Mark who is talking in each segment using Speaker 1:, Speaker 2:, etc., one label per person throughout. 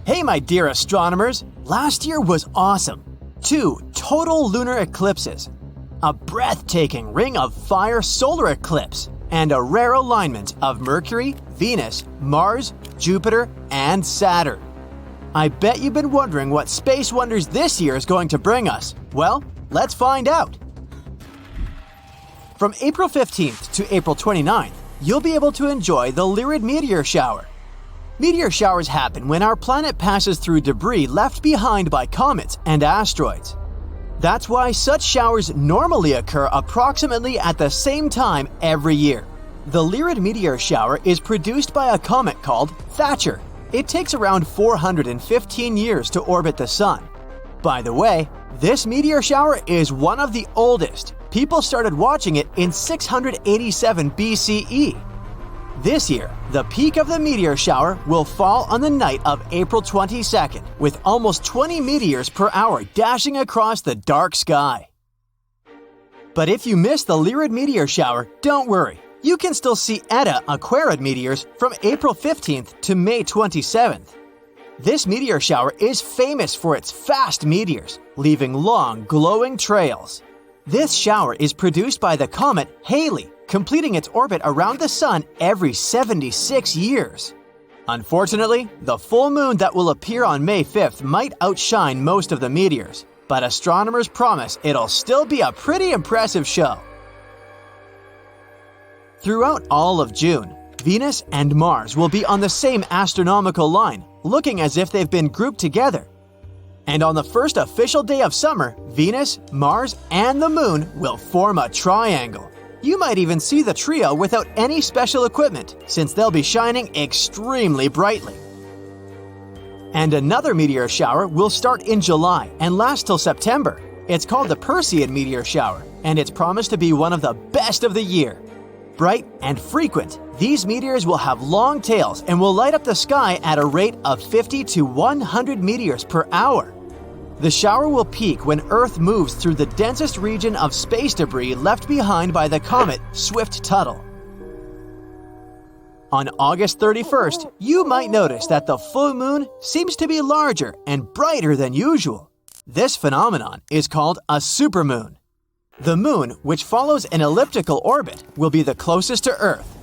Speaker 1: Hey my dear astronomers, last year was awesome. 2 total lunar eclipses, a breathtaking ring of fire solar eclipse, and a rare alignment of Mercury, Venus, Mars, Jupiter, and Saturn. I bet you've been wondering what space wonders this year is going to bring us. Well, let's find out. From April 15th to April 29th, you'll be able to enjoy the LYRID meteor shower. Meteor showers happen when our planet passes through debris left behind by comets and asteroids. That's why such showers normally occur approximately at the same time every year. The LYRID meteor shower is produced by a comet called Thatcher. It takes around 415 years to orbit the Sun. By the way, this meteor shower is one of the oldest. People started watching it in 687 BCE. This year, the peak of the meteor shower will fall on the night of April 22nd, with almost 20 meteors per hour dashing across the dark sky. But if you missed the LYRID meteor shower, don't worry. You can still see AQUARID meteors from April 15th to May 27th. This meteor shower is famous for its fast meteors, leaving long, glowing trails. This shower is produced by the comet Halley, completing its orbit around the Sun every 76 years. Unfortunately, the full moon that will appear on May 5th might outshine most of the meteors, but astronomers promise it'll still be a pretty impressive show. Throughout all of June, Venus and Mars will be on the same astronomical line, looking as if they've been grouped together. And on the first official day of summer, Venus, Mars, and the Moon will form a triangle. You might even see the trio without any special equipment, since they'll be shining extremely brightly. And another meteor shower will start in July and last till September. It's called the PERSEID meteor shower, and it's promised to be one of the best of the year. Bright and frequent, these meteors will have long tails and will light up the sky at a rate of 50 to 100 meteors per hour. The shower will peak when Earth moves through the densest region of space debris left behind by the comet SWIFT-TUTTLE. On August 31st, you might notice that the full moon seems to be larger and brighter than usual. This phenomenon is called a supermoon. The moon, which follows an elliptical orbit, will be the closest to Earth.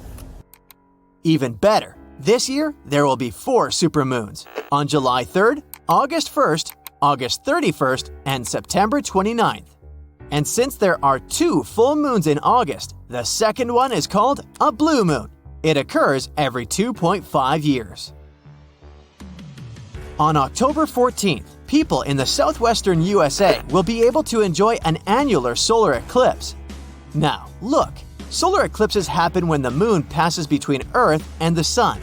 Speaker 1: Even better, this year there will be 4 supermoons on July 3rd, August 1st, August 31st, and September 29th. And since there are 2 full moons in August, the second one is called a blue moon. It occurs every 2.5 years. On October 14th, people in the southwestern USA will be able to enjoy an annular solar eclipse. Now, look, solar eclipses happen when the moon passes between Earth and the Sun.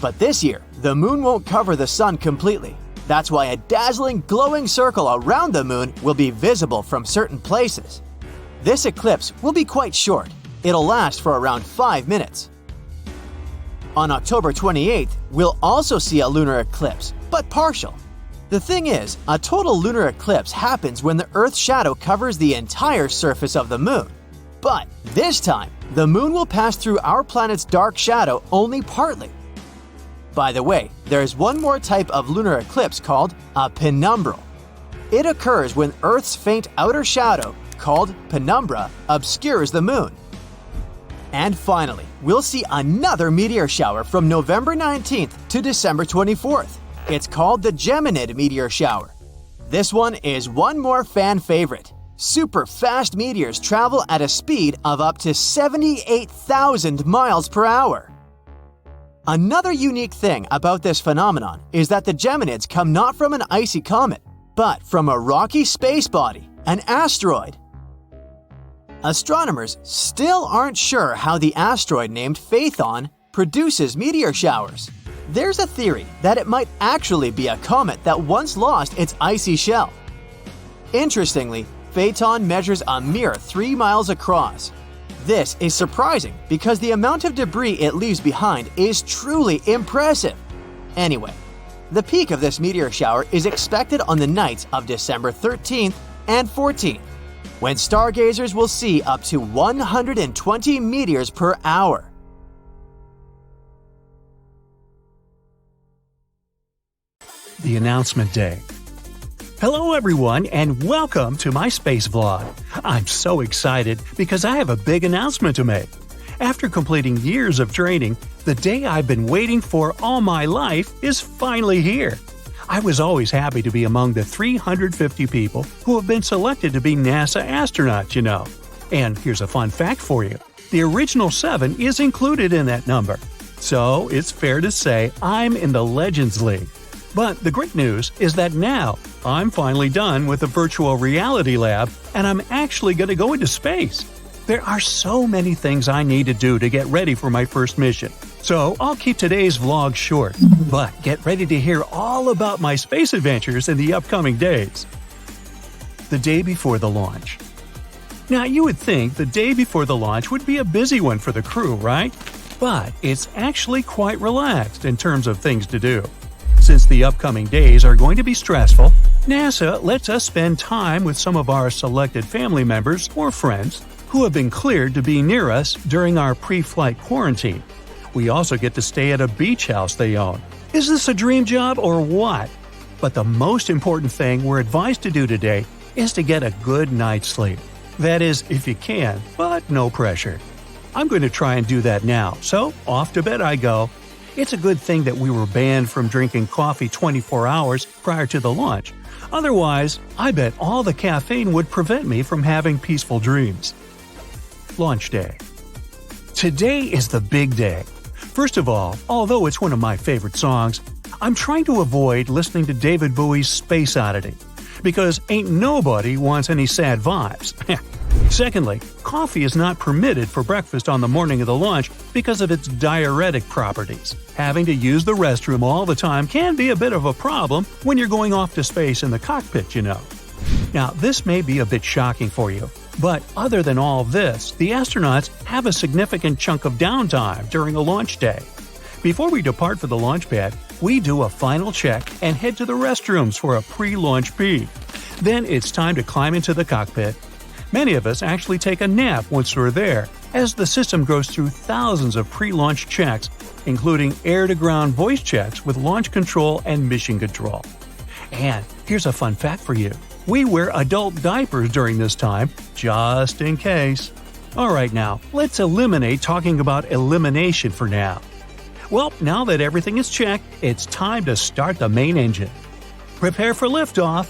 Speaker 1: But this year, the moon won't cover the Sun completely. That's why a dazzling, glowing circle around the moon will be visible from certain places. This eclipse will be quite short. It'll last for around 5 minutes. On October 28th, we'll also see a lunar eclipse, but partial. The thing is, a total lunar eclipse happens when the Earth's shadow covers the entire surface of the moon. But this time, the moon will pass through our planet's dark shadow only partly. By the way, there's one more type of lunar eclipse called a penumbral. It occurs when Earth's faint outer shadow, called penumbra, obscures the moon. And finally, we'll see another meteor shower from November 19th to December 24th. It's called the GEMINID meteor shower. This one is one more fan favorite. Super fast meteors travel at a speed of up to 78,000 miles per hour. Another unique thing about this phenomenon is that the Geminids come not from an icy comet, but from a rocky space body, an asteroid. Astronomers still aren't sure how the asteroid named Phaethon produces meteor showers. There's a theory that it might actually be a comet that once lost its icy shell. Interestingly, Phaethon measures a mere 3 miles across. This is surprising because the amount of debris it leaves behind is truly impressive. Anyway, the peak of this meteor shower is expected on the nights of December 13th and 14th, when stargazers will see up to 120 meteors per hour.
Speaker 2: the announcement day. Hello everyone and welcome to my space vlog. I'm so excited because I have a big announcement to make. After completing years of training, the day I've been waiting for all my life is finally here. I was always happy to be among the 350 people who have been selected to be NASA astronauts, you know. And here's a fun fact for you. The original 7 is included in that number. So it's fair to say I'm in the Legends League. But the great news is that now I'm finally done with the virtual reality lab and I'm actually going to go into space. There are so many things I need to do to get ready for my first mission. So I'll keep today's vlog short, but get ready to hear all about my space adventures in the upcoming days. The day before the launch. Now you would think the day before the launch would be a busy one for the crew, right? But it's actually quite relaxed in terms of things to do. Since the upcoming days are going to be stressful, NASA lets us spend time with some of our selected family members or friends who have been cleared to be near us during our pre-flight quarantine. We also get to stay at a beach house they own. Is this a dream job or what? But the most important thing we're advised to do today is to get a good night's sleep. That is, if you can, but no pressure. I'm going to try and do that now, so off to bed I go. It's a good thing that we were banned from drinking coffee 24 hours prior to the launch. Otherwise, I bet all the caffeine would prevent me from having peaceful dreams. Launch day. Today is the big day. First of all, although it's one of my favorite songs, I'm trying to avoid listening to David Bowie's Space Oddity, because ain't nobody wants any sad vibes. Secondly, coffee is not permitted for breakfast on the morning of the launch because of its diuretic properties. Having to use the restroom all the time can be a bit of a problem when you're going off to space in the cockpit, you know. Now, this may be a bit shocking for you, but other than all this, the astronauts have a significant chunk of downtime during a launch day. Before we depart for the launch pad, we do a final check and head to the restrooms for a pre-launch pee. Then it's time to climb into the cockpit. Many of us actually take a nap once we're there, as the system goes through thousands of pre-launch checks, including air-to-ground voice checks with launch control and mission control. And here's a fun fact for you. We wear adult diapers during this time, just in case. Alright now, let's eliminate talking about elimination for now. Well, now that everything is checked, it's time to start the main engine. Prepare for liftoff.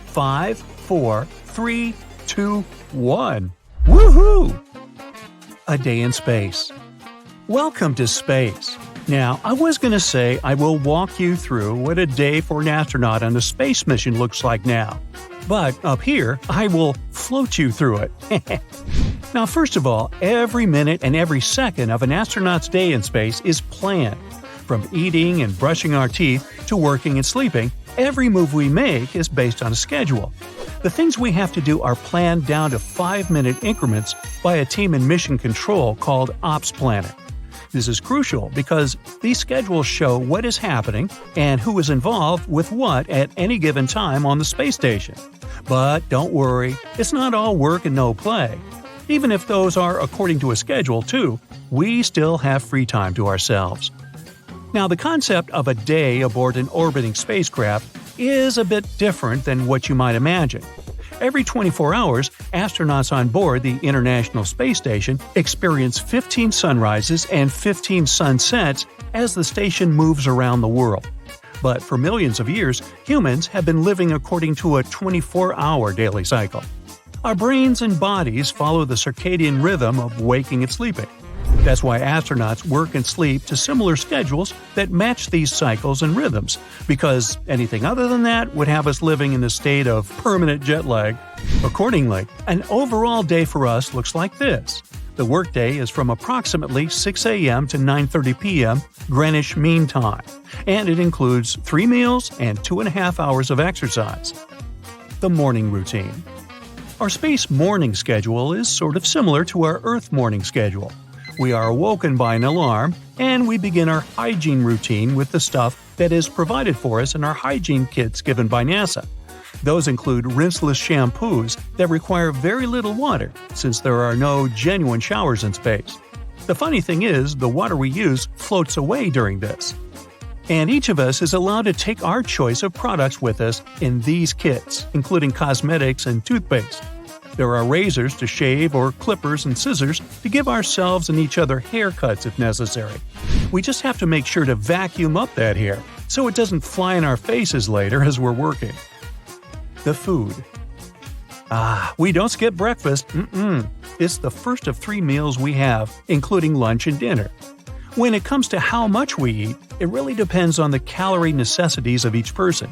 Speaker 2: 5, 4, 3, 2, 1. Woohoo! A day in space. Welcome to space. Now, I was going to say I will walk you through what a day for an astronaut on a space mission looks like now. But up here, I will float you through it. Now, first of all, every minute and every second of an astronaut's day in space is planned. From eating and brushing our teeth to working and sleeping, every move we make is based on a schedule. The things we have to do are planned down to 5-minute increments by a team in mission control called Ops Planner. This is crucial because these schedules show what is happening and who is involved with what at any given time on the space station. But don't worry, it's not all work and no play. Even if those are according to a schedule too, we still have free time to ourselves. Now, the concept of a day aboard an orbiting spacecraft is a bit different than what you might imagine. Every 24 hours, astronauts on board the International Space Station experience 15 sunrises and 15 sunsets as the station moves around the world. But for millions of years, humans have been living according to a 24-hour daily cycle. Our brains and bodies follow the circadian rhythm of waking and sleeping. That's why astronauts work and sleep to similar schedules that match these cycles and rhythms, because anything other than that would have us living in a state of permanent jet lag. Accordingly, an overall day for us looks like this. The workday is from approximately 6 a.m. to 9:30 p.m. Greenwich Mean Time, and it includes 3 meals and 2.5 hours of exercise. The morning routine. Our space morning schedule is sort of similar to our Earth morning schedule. We are awoken by an alarm, and we begin our hygiene routine with the stuff that is provided for us in our hygiene kits given by NASA. Those include rinseless shampoos that require very little water, since there are no genuine showers in space. The funny thing is, the water we use floats away during this. And each of us is allowed to take our choice of products with us in these kits, including cosmetics and toothpaste. There are razors to shave or clippers and scissors to give ourselves and each other haircuts if necessary. We just have to make sure to vacuum up that hair so it doesn't fly in our faces later as we're working. The food. We don't skip breakfast. It's the first of 3 meals we have, including lunch and dinner. When it comes to how much we eat, it really depends on the calorie necessities of each person.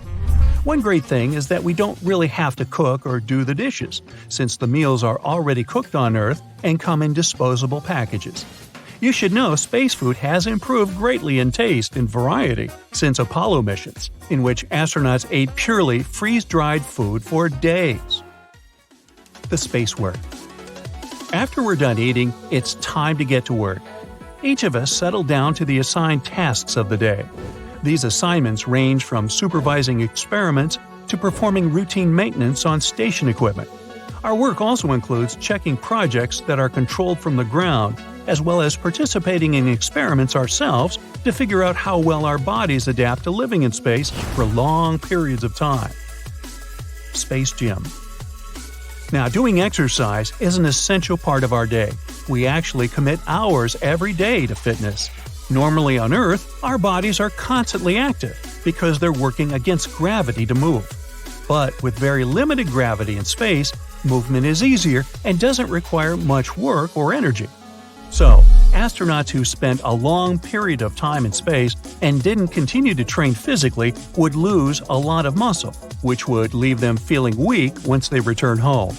Speaker 2: One great thing is that we don't really have to cook or do the dishes, since the meals are already cooked on Earth and come in disposable packages. You should know space food has improved greatly in taste and variety since Apollo missions, in which astronauts ate purely freeze-dried food for days. The space work. After we're done eating, it's time to get to work. Each of us settle down to the assigned tasks of the day. These assignments range from supervising experiments to performing routine maintenance on station equipment. Our work also includes checking projects that are controlled from the ground, as well as participating in experiments ourselves to figure out how well our bodies adapt to living in space for long periods of time. Space gym. Now, doing exercise is an essential part of our day. We actually commit hours every day to fitness. Normally on Earth, our bodies are constantly active because they're working against gravity to move. But with very limited gravity in space, movement is easier and doesn't require much work or energy. So, astronauts who spent a long period of time in space and didn't continue to train physically would lose a lot of muscle, which would leave them feeling weak once they return home.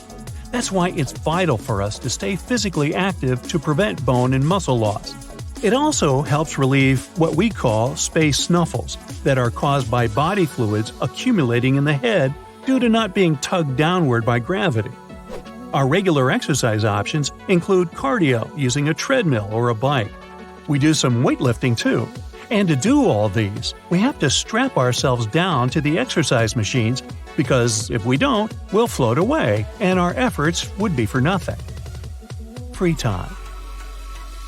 Speaker 2: That's why it's vital for us to stay physically active to prevent bone and muscle loss. It also helps relieve what we call space snuffles that are caused by body fluids accumulating in the head due to not being tugged downward by gravity. Our regular exercise options include cardio using a treadmill or a bike. We do some weightlifting too. And to do all these, we have to strap ourselves down to the exercise machines because if we don't, we'll float away and our efforts would be for nothing. Free time.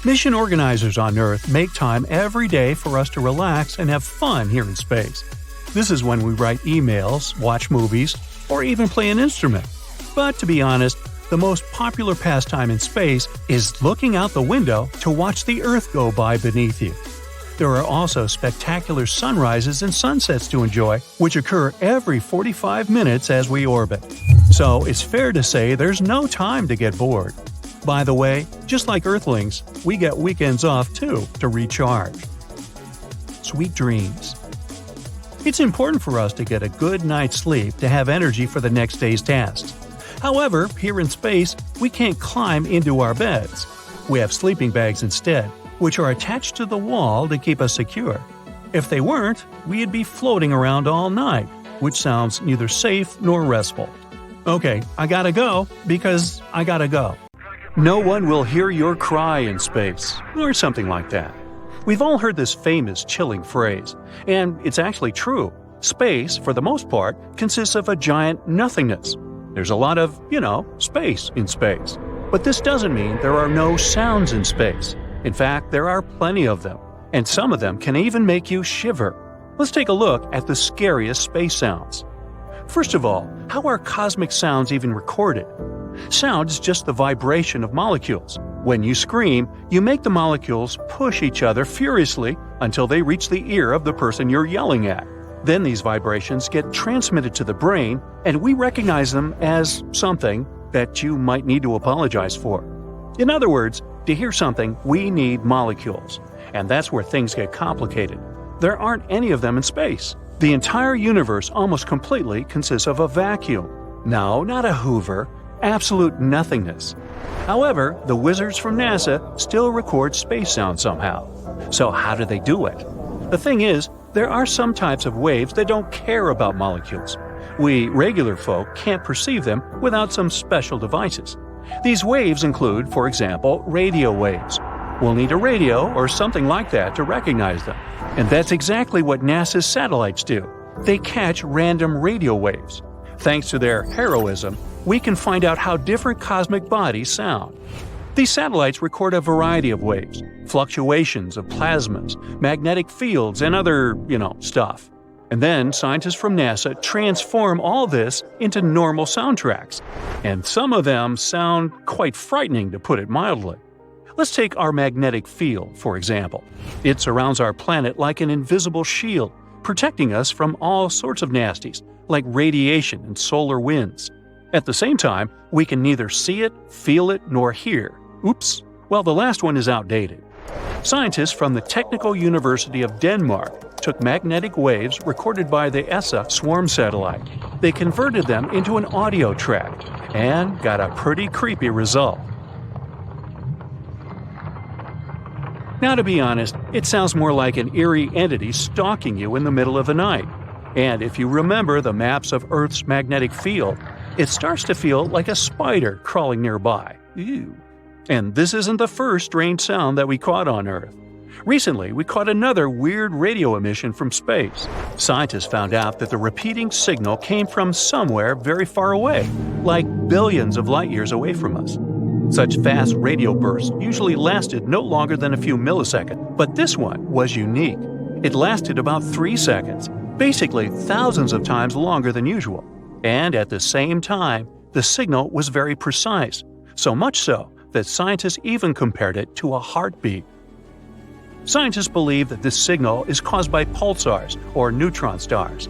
Speaker 2: Mission organizers on Earth make time every day for us to relax and have fun here in space. This is when we write emails, watch movies, or even play an instrument. But to be honest, the most popular pastime in space is looking out the window to watch the Earth go by beneath you. There are also spectacular sunrises and sunsets to enjoy, which occur every 45 minutes as we orbit. So it's fair to say there's no time to get bored. By the way, just like Earthlings, we get weekends off too to recharge. Sweet dreams. It's important for us to get a good night's sleep to have energy for the next day's tasks. However, here in space, we can't climb into our beds. We have sleeping bags instead, which are attached to the wall to keep us secure. If they weren't, we'd be floating around all night, which sounds neither safe nor restful. Okay, I gotta go because I gotta go. No one will hear your cry in space, or something like that. We've all heard this famous chilling phrase, and it's actually true. Space, for the most part, consists of a giant nothingness. There's a lot of, space in space. But this doesn't mean there are no sounds in space. In fact, there are plenty of them, and some of them can even make you shiver. Let's take a look at the scariest space sounds. First of all, how are cosmic sounds even recorded? Sound is just the vibration of molecules. When you scream, you make the molecules push each other furiously until they reach the ear of the person you're yelling at. Then these vibrations get transmitted to the brain, and we recognize them as something that you might need to apologize for. In other words, to hear something, we need molecules. And that's where things get complicated. There aren't any of them in space. The entire universe almost completely consists of a vacuum. No, not a Hoover. Absolute nothingness. However, the wizards from NASA still record space sound somehow. So how do they do it? The thing is, there are some types of waves that don't care about molecules. We regular folk can't perceive them without some special devices. These waves include, for example, radio waves. We'll need a radio or something like that to recognize them. And that's exactly what NASA's satellites do. They catch random radio waves. Thanks to their heroism, we can find out how different cosmic bodies sound. These satellites record a variety of waves, fluctuations of plasmas, magnetic fields, and other, stuff. And then scientists from NASA transform all this into normal soundtracks. And some of them sound quite frightening, to put it mildly. Let's take our magnetic field, for example. It surrounds our planet like an invisible shield, protecting us from all sorts of nasties, like radiation and solar winds. At the same time, we can neither see it, feel it, nor hear. Oops. Well, the last one is outdated. Scientists from the Technical University of Denmark took magnetic waves recorded by the ESA swarm satellite. They converted them into an audio track and got a pretty creepy result. Now, to be honest, it sounds more like an eerie entity stalking you in the middle of the night. And if you remember the maps of Earth's magnetic field, it starts to feel like a spider crawling nearby. Ew. And this isn't the first strange sound that we caught on Earth. Recently, we caught another weird radio emission from space. Scientists found out that the repeating signal came from somewhere very far away, like billions of light years away from us. Such fast radio bursts usually lasted no longer than a few milliseconds, but this one was unique. It lasted about 3 seconds, basically thousands of times longer than usual. And at the same time, the signal was very precise, so much so that scientists even compared it to a heartbeat. Scientists believe that this signal is caused by pulsars, or neutron stars.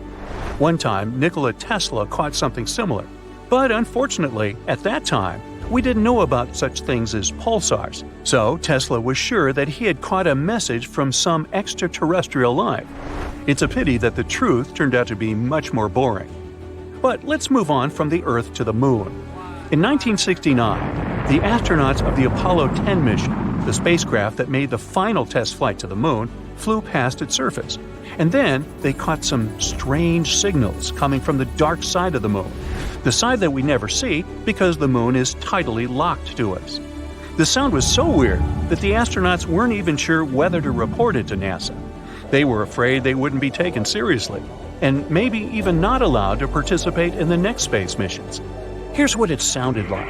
Speaker 2: One time, Nikola Tesla caught something similar, but unfortunately, at that time, we didn't know about such things as pulsars, so Tesla was sure that he had caught a message from some extraterrestrial life. It's a pity that the truth turned out to be much more boring. But let's move on from the Earth to the Moon. In 1969, the astronauts of the Apollo 10 mission, the spacecraft that made the final test flight to the Moon, flew past its surface. And then they caught some strange signals coming from the dark side of the Moon, the side that we never see because the Moon is tidally locked to us. The sound was so weird that the astronauts weren't even sure whether to report it to NASA. They were afraid they wouldn't be taken seriously, and maybe even not allowed to participate in the next space missions. Here's what it sounded like.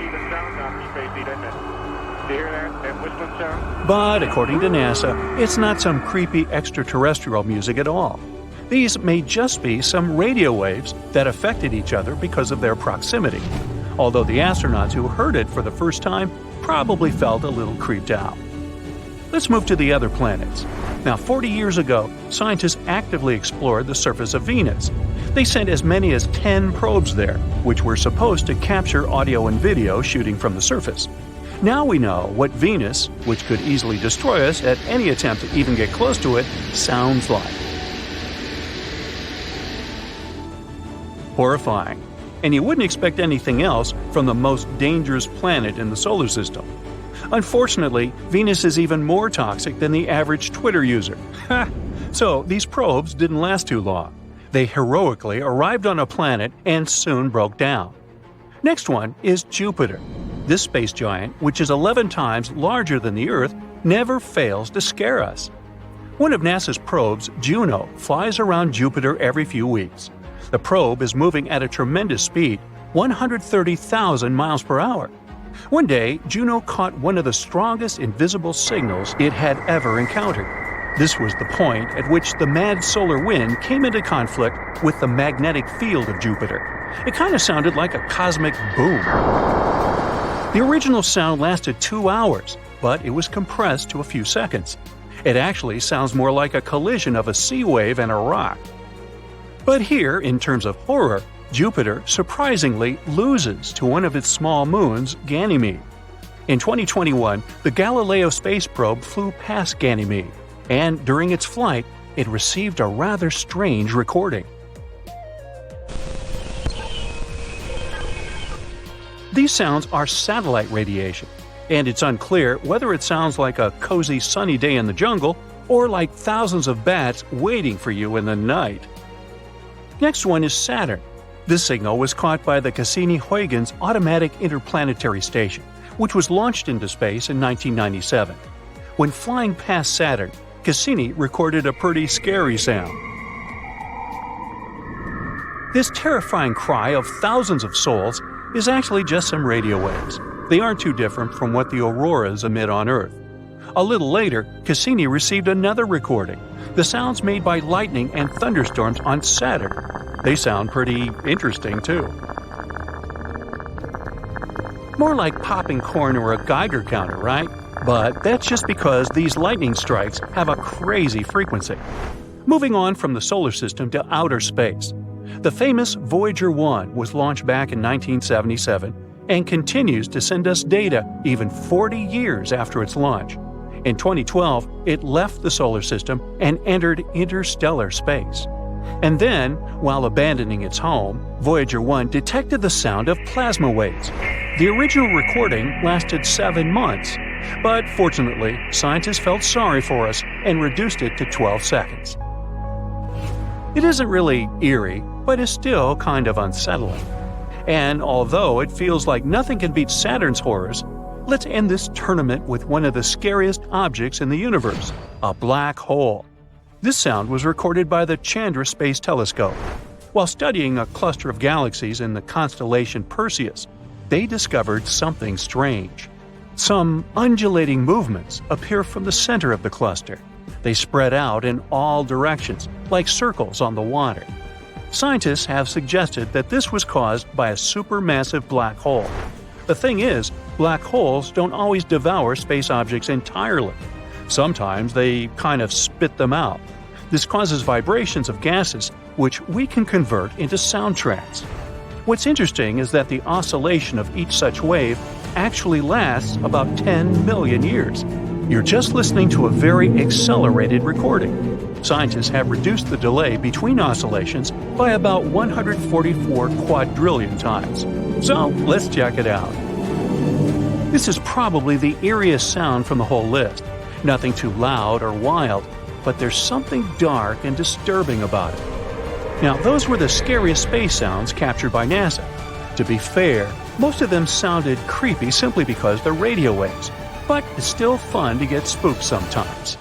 Speaker 2: But according to NASA, it's not some creepy extraterrestrial music at all. These may just be some radio waves that affected each other because of their proximity, although the astronauts who heard it for the first time probably felt a little creeped out. Let's move to the other planets. Now, 40 years ago, scientists actively explored the surface of Venus. They sent as many as 10 probes there, which were supposed to capture audio and video shooting from the surface. Now we know what Venus, which could easily destroy us at any attempt to even get close to it, sounds like. Horrifying. And you wouldn't expect anything else from the most dangerous planet in the solar system. Unfortunately, Venus is even more toxic than the average Twitter user. So these probes didn't last too long. They heroically arrived on a planet and soon broke down. Next one is Jupiter. This space giant, which is 11 times larger than the Earth, never fails to scare us. One of NASA's probes, Juno, flies around Jupiter every few weeks. The probe is moving at a tremendous speed, 130,000 miles per hour. One day, Juno caught one of the strongest invisible signals it had ever encountered. This was the point at which the mad solar wind came into conflict with the magnetic field of Jupiter. It kind of sounded like a cosmic boom. The original sound lasted 2 hours, but it was compressed to a few seconds. It actually sounds more like a collision of a sea wave and a rock. But here, in terms of horror, Jupiter surprisingly loses to one of its small moons, Ganymede. In 2021, the Galileo space probe flew past Ganymede, and during its flight, it received a rather strange recording. These sounds are satellite radiation, and it's unclear whether it sounds like a cozy sunny day in the jungle or like thousands of bats waiting for you in the night. Next one is Saturn. This signal was caught by the Cassini-Huygens Automatic Interplanetary Station, which was launched into space in 1997. When flying past Saturn, Cassini recorded a pretty scary sound. This terrifying cry of thousands of souls is actually just some radio waves. They aren't too different from what the auroras emit on Earth. A little later, Cassini received another recording, the sounds made by lightning and thunderstorms on Saturn. They sound pretty interesting too. More like popping corn or a Geiger counter, right? But that's just because these lightning strikes have a crazy frequency. Moving on from the solar system to outer space. The famous Voyager 1 was launched back in 1977 and continues to send us data even 40 years after its launch. In 2012, it left the solar system and entered interstellar space. And then, while abandoning its home, Voyager 1 detected the sound of plasma waves. The original recording lasted 7 months, but fortunately, scientists felt sorry for us and reduced it to 12 seconds. It isn't really eerie, but is still kind of unsettling. And although it feels like nothing can beat Saturn's horrors, let's end this tournament with one of the scariest objects in the universe, a black hole. This sound was recorded by the Chandra Space Telescope. While studying a cluster of galaxies in the constellation Perseus, they discovered something strange. Some undulating movements appear from the center of the cluster. They spread out in all directions, like circles on the water. Scientists have suggested that this was caused by a supermassive black hole. The thing is, black holes don't always devour space objects entirely. Sometimes they kind of spit them out. This causes vibrations of gases, which we can convert into soundtracks. What's interesting is that the oscillation of each such wave actually lasts about 10 million years. You're just listening to a very accelerated recording. Scientists have reduced the delay between oscillations by about 144 quadrillion times. So let's check it out. This is probably the eeriest sound from the whole list. Nothing too loud or wild, but there's something dark and disturbing about it. Now, those were the scariest space sounds captured by NASA. To be fair, most of them sounded creepy simply because they're radio waves, but it's still fun to get spooked sometimes.